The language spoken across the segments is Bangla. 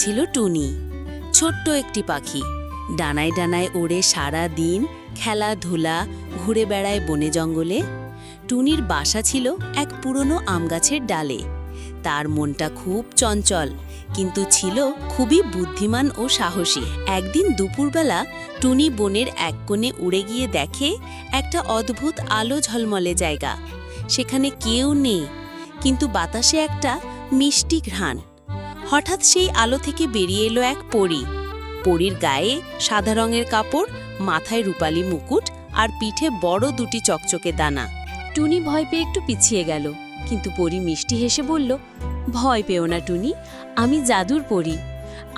ছিল টুনি, ছোট্ট একটি পাখি। ডানায় ডানায় ওড়ে সারা দিন খেলাধুলা, ঘুরে বেড়ায় বনে জঙ্গলে। টুনির বাসা ছিল এক পুরনো আমগাছের ডালে। তার মনটা খুব চঞ্চল, কিন্তু ছিল খুবই বুদ্ধিমান ও সাহসী। একদিন দুপুরবেলা টুনি বনের এক কোণে উড়ে গিয়ে দেখে একটা অদ্ভুত আলো ঝলমলে জায়গা। সেখানে কেউ নেই, কিন্তু বাতাসে একটা মিষ্টি ঘ্রাণ। হঠাৎ সেই আলো থেকে বেরিয়ে এলো এক পরী। পরীর গায়ে সাদা রঙের কাপড়, মাথায় রূপালী মুকুট আর পিঠে বড় দুটি চকচকে দানা। টুনি ভয় পেয়ে একটু পিছিয়ে গেল, কিন্তু পরী মিষ্টি হেসে বলল, ভয় পেও না টুনি, আমি জাদুর পরী।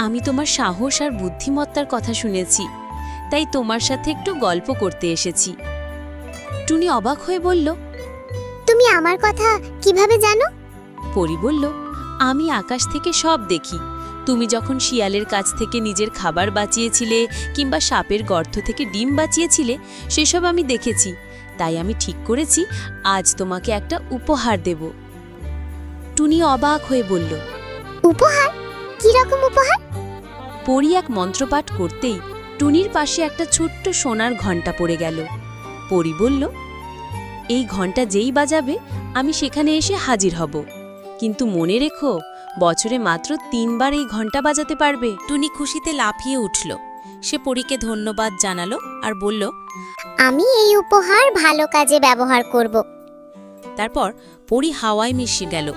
আমি তোমার সাহস আর বুদ্ধিমত্তার কথা শুনেছি, তাই তোমার সাথে একটু গল্প করতে এসেছি। টুনি অবাক হয়ে বলল, তুমি আমার কথা কিভাবে জানো? পরী বলল, আমি আকাশ থেকে সব দেখি। তুমি যখন শিয়ালের কাছ থেকে নিজের খাবার বাঁচিয়েছিলে কিংবা সাপের গর্ত থেকে ডিম বাঁচিয়েছিলে, সেসব আমি দেখেছি। তাই আমি ঠিক করেছি আজ তোমাকে একটা উপহার দেব। টুনি অবাক হয়ে বলল, উপহার? কি রকম উপহার? পরী এক মন্ত্রপাঠ করতেই টুনির পাশে একটা ছোট্ট সোনার ঘণ্টা পড়ে গেল। পরী বলল, এই ঘণ্টা যেই বাজাবে আমি সেখানে এসে হাজির হব, কিন্তু মনে রেখো বছরে মাত্র 3 বার এই ঘণ্টা বাজাতে পারবে। টুনি খুশিতে লাফিয়ে উঠল। সে পরীকে ধন্যবাদ জানালো আর বলল, আমি এই উপহার ভালো কাজে ব্যবহার করব। তারপর পরী হাওয়ায় মিশে গেল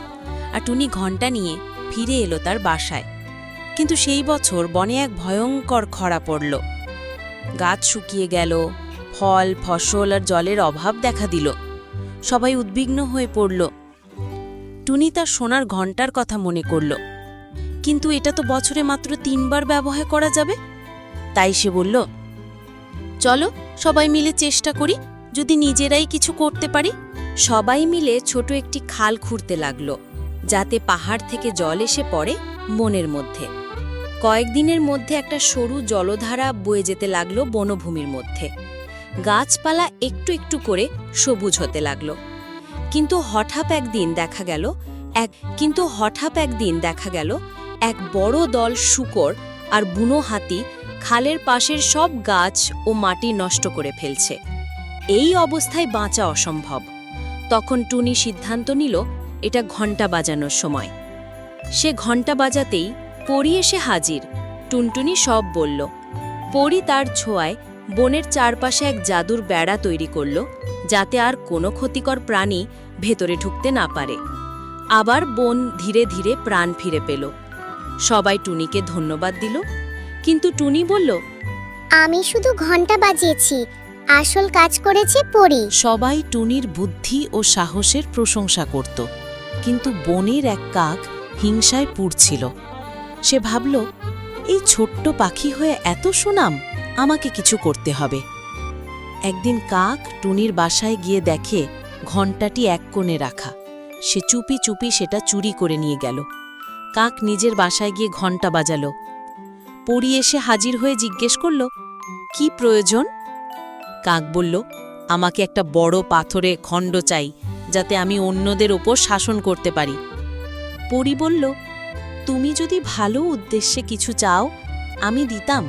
আর টুনি ঘণ্টা নিয়ে ফিরে এলো তার বাসায়। কিন্তু সেই বছর বনে এক ভয়ঙ্কর খরা পড়ল। গাছ শুকিয়ে গেল, ফল, ফসল আর জলের অভাব দেখা দিল। সবাই উদ্বিগ্ন হয়ে পড়ল। টুনি তার সোনার ঘণ্টার কথা মনে করল, কিন্তু এটা তো বছরে মাত্র 3 বার ব্যবহার করা যাবে। তাই সে বলল, চলো সবাই মিলে চেষ্টা করি, যদি নিজেরাই কিছু করতে পারি। সবাই মিলে ছোট একটি খাল খুঁড়তে লাগল, যাতে পাহাড় থেকে জল এসে পড়ে বনের মধ্যে। কয়েকদিনের মধ্যে একটা সরু জলধারা বয়ে যেতে লাগলো বনভূমির মধ্যে। গাছপালা একটু একটু করে সবুজ হতে লাগলো। কিন্তু হঠাৎ একদিন দেখা গেল এক বড় দল শূকর আর বুনো হাতি খালের পাশের সব গাছ ও মাটি নষ্ট করে ফেলছে। এই অবস্থায় বাঁচা অসম্ভব। তখন টুনি সিদ্ধান্ত নিল এটা ঘণ্টা বাজানোর সময়। সে ঘণ্টা বাজাতেই পরী এসে হাজির। টুনটুনি সব বলল। পরী তার ছোঁয়ায় বনের চারপাশে এক জাদুর বেড়া তৈরি করল, যাতে আর কোনো ক্ষতিকর প্রাণী ভেতরে ঢুকতে না পারে। আবার বন ধীরে ধীরে প্রাণ ফিরে পেল। সবাই টুনিকে ধন্যবাদ দিল, কিন্তু টুনি বলল, আমি শুধু ঘণ্টা বাজিয়েছি, আসল কাজ করেছে পরী। সবাই টুনির বুদ্ধি ও সাহসের প্রশংসা করত, কিন্তু বনের এক কাক হিংসায় পুড়ছিল। সে ভাবল, এই ছোট্ট পাখি হয়ে এত সুনাম, আমাকে কিছু করতে হবে। একদিন কাক টুনির বাসায় গিয়ে দেখে ঘণ্টাটি এক কোণে রাখা। সে চুপি চুপি সেটা চুরি করে নিয়ে গেল। কাক নিজের বাসায় গিয়ে ঘণ্টা বাজালো। পরী এসে হাজির হয়ে জিজ্ঞেস করল, কি প্রয়োজন? কাক বলল, আমাকে একটা বড় পাথরে খণ্ড চাই, যাতে আমি অন্যদের ওপর শাসন করতে পারি। পরী বলল, তুমি যদি ভালো উদ্দেশ্যে কিছু চাও আমি দিতাম,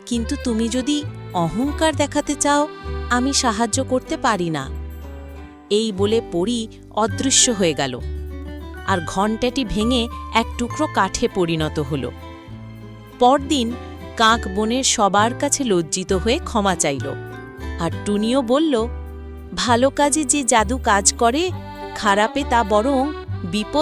কিন্তু তুমি যদি অহংকার দেখাতে চাও আমি সাহায্য করতে পারি না। এই বলে পরী অদৃশ্য হয়ে গেল, আর ঘণ্টাটি ভেঙে এক টুকরো কাঠে পরিণত হল। পরদিন কাক বনের সবার কাছে লজ্জিত হয়ে ক্ষমা চাইল, আর টুনিও বলল, ভালো কাজে যে জাদু কাজ করে, খারাপে তা বরং বিপদ